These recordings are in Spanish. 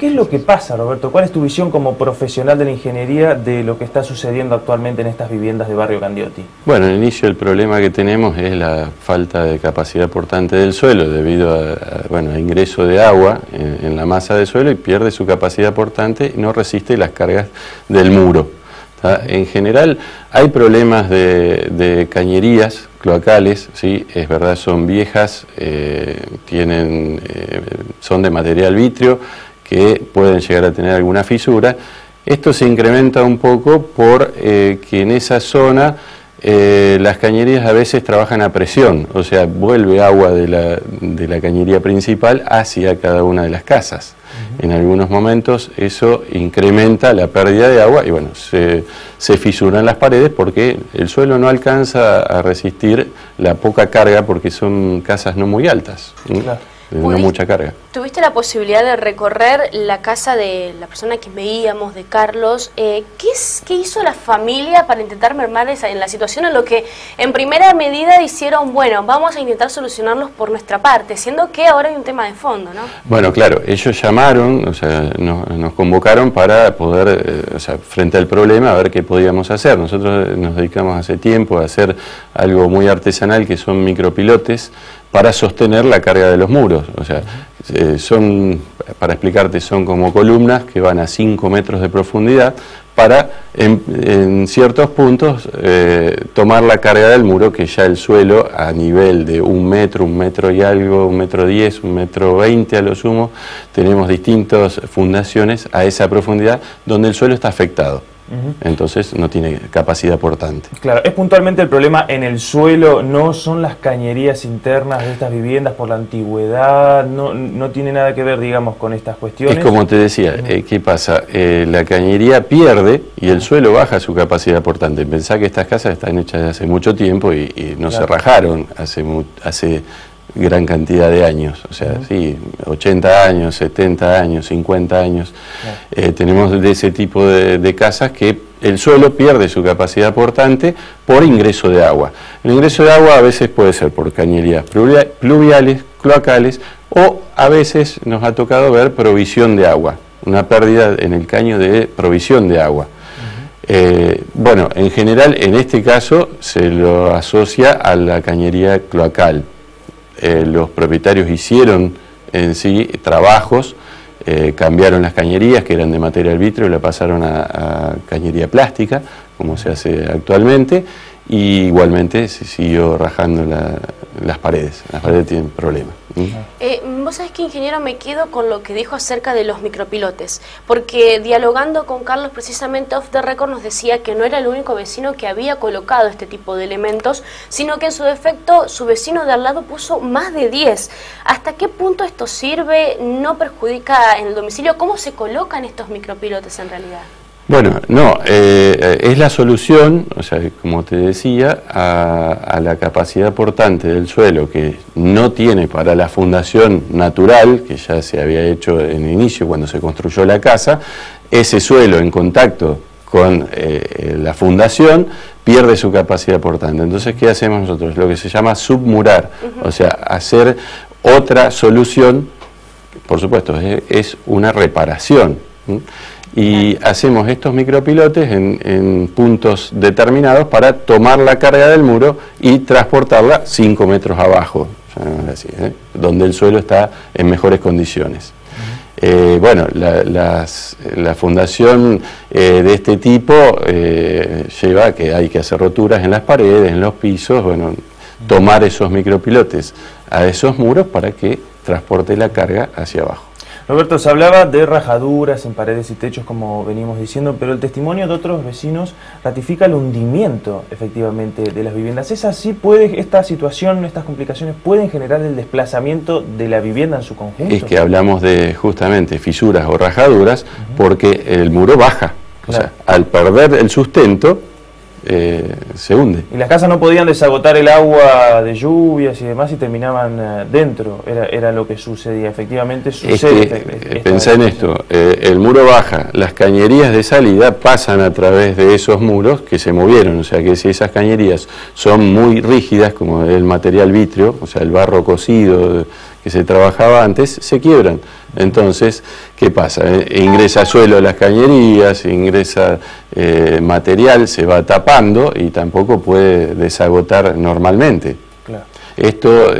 ¿Qué es lo que pasa, Roberto? ¿Cuál es tu visión como profesional de la ingeniería de lo que está sucediendo actualmente en estas viviendas de Barrio Candioti? Bueno, al inicio el problema que tenemos es la falta de capacidad portante del suelo debido a ingreso de agua en la masa del suelo y pierde su capacidad portante y no resiste las cargas del muro. En general hay problemas de cañerías cloacales, ¿sí? Es verdad, son viejas, son de material vítreo que pueden llegar a tener alguna fisura. Esto se incrementa un poco por que en esa zona las cañerías a veces trabajan a presión, o sea, vuelve agua de la cañería principal hacia cada una de las casas. En algunos momentos eso incrementa la pérdida de agua y bueno, se fisuran las paredes porque el suelo no alcanza a resistir la poca carga porque son casas no muy altas. Claro. No mucha carga. ¿Tuviste la posibilidad de recorrer la casa de la persona que veíamos, de Carlos? ¿Qué hizo la familia para intentar mermar en la situación en lo que en primera medida dijeron, bueno, vamos a intentar solucionarlos por nuestra parte, siendo que ahora hay un tema de fondo, ¿no? Bueno, claro, ellos llamaron, o sea, nos convocaron para poder, frente al problema, a ver qué podíamos hacer. Nosotros nos dedicamos hace tiempo a hacer algo muy artesanal que son micropilotes para sostener la carga de los muros. O sea, para explicarte, son como columnas que van a 5 metros de profundidad para, en ciertos puntos, tomar la carga del muro, que ya el suelo a nivel de 1 metro y algo, 1,10 m, 1,20 m a lo sumo, tenemos distintas fundaciones a esa profundidad donde el suelo está afectado. Entonces no tiene capacidad portante. Claro, es puntualmente el problema en el suelo, no son las cañerías internas de estas viviendas por la antigüedad, no tiene nada que ver, digamos, con estas cuestiones. Es como te decía, ¿qué pasa? La cañería pierde y el suelo baja su capacidad portante. Pensá que estas casas están hechas hace mucho tiempo y no se rajaron hace gran cantidad de años, o sea, sí, 80 años, 70 años, 50 años. Tenemos de ese tipo de casas que el suelo pierde su capacidad portante por ingreso de agua. El ingreso de agua a veces puede ser por cañerías pluviales, cloacales, o a veces nos ha tocado ver provisión de agua, una pérdida en el caño de provisión de agua. Bueno, en general, en este caso, se lo asocia a la cañería cloacal. Los propietarios hicieron en sí trabajos, cambiaron las cañerías que eran de material vítreo y la pasaron a cañería plástica, como se hace actualmente, y igualmente se siguió rajando las paredes tienen problemas. Vos sabés que, ingeniero, me quedo con lo que dijo acerca de los micropilotes, porque dialogando con Carlos precisamente off the record nos decía que no era el único vecino que había colocado este tipo de elementos, sino que en su defecto su vecino de al lado puso más de 10. ¿Hasta qué punto esto sirve? ¿No perjudica en el domicilio? ¿Cómo se colocan estos micropilotes en realidad? Bueno, no, es la solución, o sea, como te decía, a la capacidad portante del suelo que no tiene para la fundación natural, que ya se había hecho en el inicio cuando se construyó la casa. Ese suelo en contacto con la fundación pierde su capacidad portante. Entonces, ¿qué hacemos nosotros? Lo que se llama submurar, o sea, hacer otra solución, por supuesto, es una reparación. Y hacemos estos micropilotes en puntos determinados para tomar la carga del muro y transportarla 5 metros abajo, así, donde el suelo está en mejores condiciones. Bueno, la fundación de este tipo lleva a que hay que hacer roturas en las paredes, en los pisos, bueno, tomar esos micropilotes a esos muros para que transporte la carga hacia abajo. Roberto, se hablaba de rajaduras en paredes y techos, como venimos diciendo, pero el testimonio de otros vecinos ratifica el hundimiento, efectivamente, de las viviendas. ¿Es así? ¿Esta situación, estas complicaciones, pueden generar el desplazamiento de la vivienda en su conjunto? Es que hablamos de, justamente, fisuras o rajaduras, porque el muro baja. O sea, al perder el sustento, se hunde. Y las casas no podían desagotar el agua de lluvias y demás y terminaban dentro, era lo que sucedía, efectivamente sucede. Pensá en esto, el muro baja, las cañerías de salida pasan a través de esos muros que se movieron, o sea que si esas cañerías son muy rígidas, como el material vítreo, o sea el barro cocido que se trabajaba antes, se quiebran. Entonces, ¿qué pasa? Ingresa suelo a las cañerías, ingresa material, se va tapando y tampoco puede desagotar normalmente. Claro. Esto,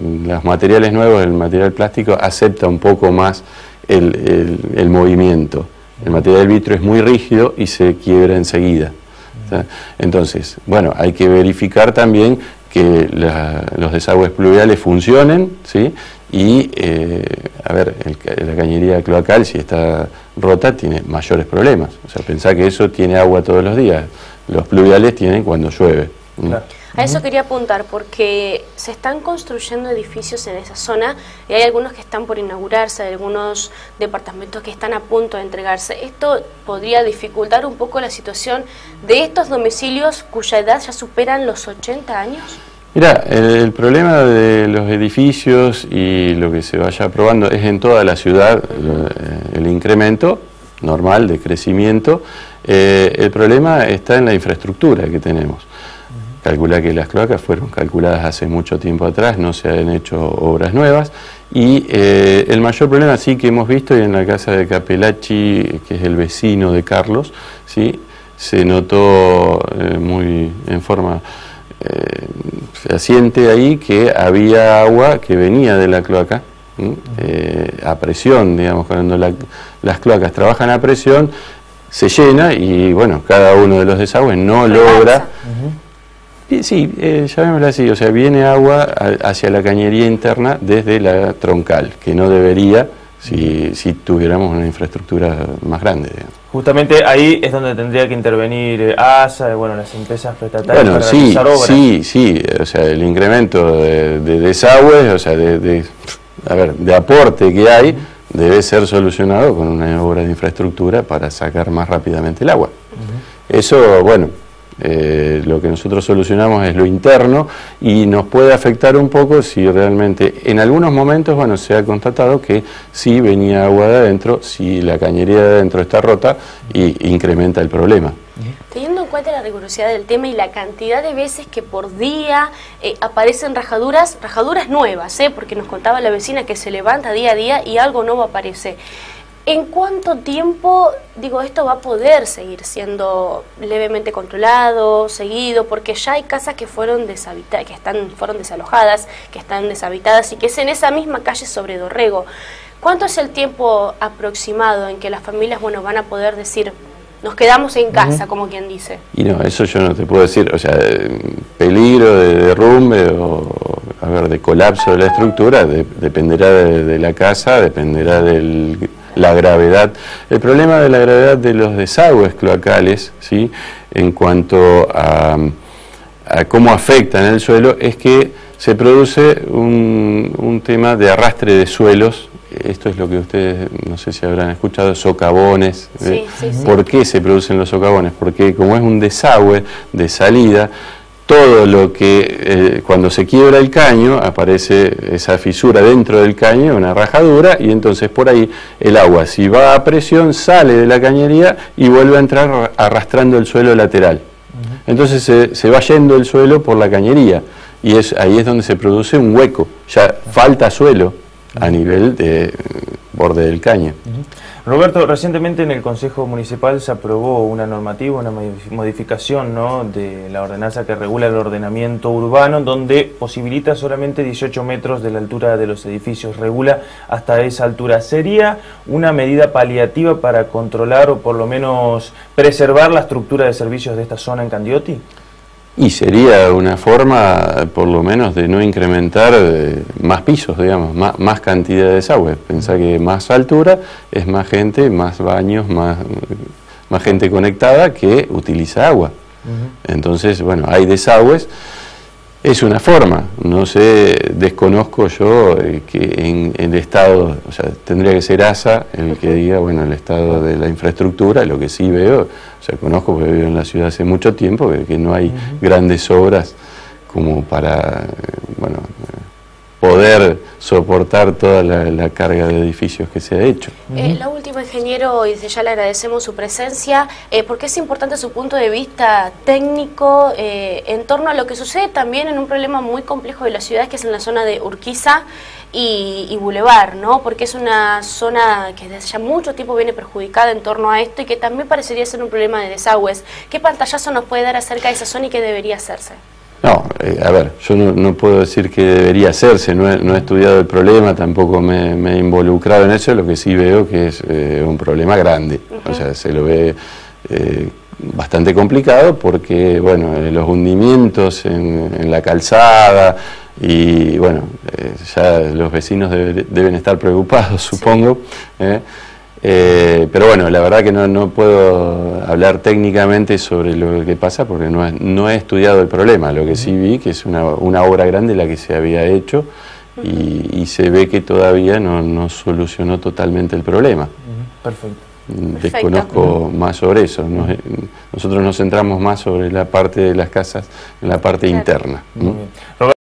los materiales nuevos, el material plástico, acepta un poco más el movimiento. El material vitrio es muy rígido y se quiebra enseguida. Entonces, bueno, hay que verificar también que los desagües pluviales funcionen, ¿sí? Y, a ver, la cañería cloacal, si está rota, tiene mayores problemas. O sea, pensá que eso tiene agua todos los días. Los pluviales tienen cuando llueve. Claro. A eso quería apuntar, porque se están construyendo edificios en esa zona y hay algunos que están por inaugurarse, hay algunos departamentos que están a punto de entregarse. ¿Esto podría dificultar un poco la situación de estos domicilios cuya edad ya superan los 80 años? Mira, el problema de los edificios y lo que se vaya aprobando es en toda la ciudad el incremento normal de crecimiento. El problema está en la infraestructura que tenemos. Calcula que las cloacas fueron calculadas hace mucho tiempo atrás, no se han hecho obras nuevas y el mayor problema sí que hemos visto y en la casa de Capelacci, que es el vecino de Carlos, sí, se notó muy en forma fehaciente ahí que había agua que venía de la cloaca a presión, digamos, cuando las cloacas trabajan a presión se llena y bueno, cada uno de los desagües no logra... Sí, llamémoslo así, o sea, viene agua hacia la cañería interna desde la troncal, que no debería si tuviéramos una infraestructura más grande. Digamos. Justamente ahí es donde tendría que intervenir ASA, bueno, las empresas prestatarias para realizar obras. Sí, o sea, el incremento de desagües, o sea, de aporte que hay, debe ser solucionado con una obra de infraestructura para sacar más rápidamente el agua. Eso, bueno... lo que nosotros solucionamos es lo interno y nos puede afectar un poco si realmente en algunos momentos, bueno, se ha constatado que sí venía agua de adentro, si la cañería de adentro está rota y incrementa el problema. Teniendo en cuenta la rigurosidad del tema y la cantidad de veces que por día aparecen rajaduras nuevas, porque nos contaba la vecina que se levanta día a día y algo nuevo aparece. ¿En cuánto tiempo, digo, esto va a poder seguir siendo levemente controlado, seguido? Porque ya hay casas que fueron desalojadas, que están deshabitadas y que es en esa misma calle sobre Dorrego. ¿Cuánto es el tiempo aproximado en que las familias, bueno, van a poder decir, nos quedamos en casa, como quien dice? Y no, eso yo no te puedo decir, o sea, peligro de derrumbe o, a ver, de colapso de la estructura, dependerá de la casa, dependerá la gravedad. El problema de la gravedad de los desagües cloacales, ¿sí?, en cuanto a cómo afectan el suelo, es que se produce un tema de arrastre de suelos. Esto es lo que ustedes, no sé si habrán escuchado, socavones. Sí. ¿Por qué se producen los socavones? Porque como es un desagüe de salida, todo lo que, cuando se quiebra el caño, aparece esa fisura dentro del caño, una rajadura, y entonces por ahí el agua, si va a presión, sale de la cañería y vuelve a entrar arrastrando el suelo lateral. Entonces se va yendo el suelo por la cañería, y ahí es donde se produce un hueco, ya falta suelo a nivel de borde del caño. Roberto, recientemente en el Consejo Municipal se aprobó una normativa, una modificación, ¿no?, de la ordenanza que regula el ordenamiento urbano, donde posibilita solamente 18 metros de la altura de los edificios, regula hasta esa altura. ¿Sería una medida paliativa para controlar o por lo menos preservar la estructura de servicios de esta zona en Candioti? Y sería una forma, por lo menos, de no incrementar más pisos, digamos, más cantidad de desagüe. Pensá que más altura es más gente, más baños, más gente conectada que utiliza agua. Entonces, bueno, hay desagües. Es una forma, no sé, desconozco yo que en el estado, o sea, tendría que ser ASA el que diga, bueno, el estado de la infraestructura. Lo que sí veo, o sea, conozco porque vivo en la ciudad hace mucho tiempo, que no hay grandes obras como para, bueno, poder soportar toda la carga de edificios que se ha hecho. La última, ingeniero, y desde ya le agradecemos su presencia, porque es importante su punto de vista técnico en torno a lo que sucede también en un problema muy complejo de la ciudad, que es en la zona de Urquiza, y Boulevard, ¿no? Porque es una zona que desde ya mucho tiempo viene perjudicada en torno a esto y que también parecería ser un problema de desagües. ¿Qué pantallazo nos puede dar acerca de esa zona y qué debería hacerse? No, a ver, yo no puedo decir que debería hacerse, no he estudiado el problema, tampoco me he involucrado en eso, lo que sí veo que es un problema grande, o sea, se lo ve bastante complicado porque, bueno, los hundimientos en la calzada y, bueno, ya los vecinos deben estar preocupados, supongo, pero bueno, la verdad que no puedo hablar técnicamente sobre lo que pasa porque no he estudiado el problema. Lo que sí vi que es una obra grande la que se había hecho y se ve que todavía no solucionó totalmente el problema. Perfecto. Desconozco más sobre eso. Nosotros nos centramos más sobre la parte de las casas, en la parte interna. Muy bien.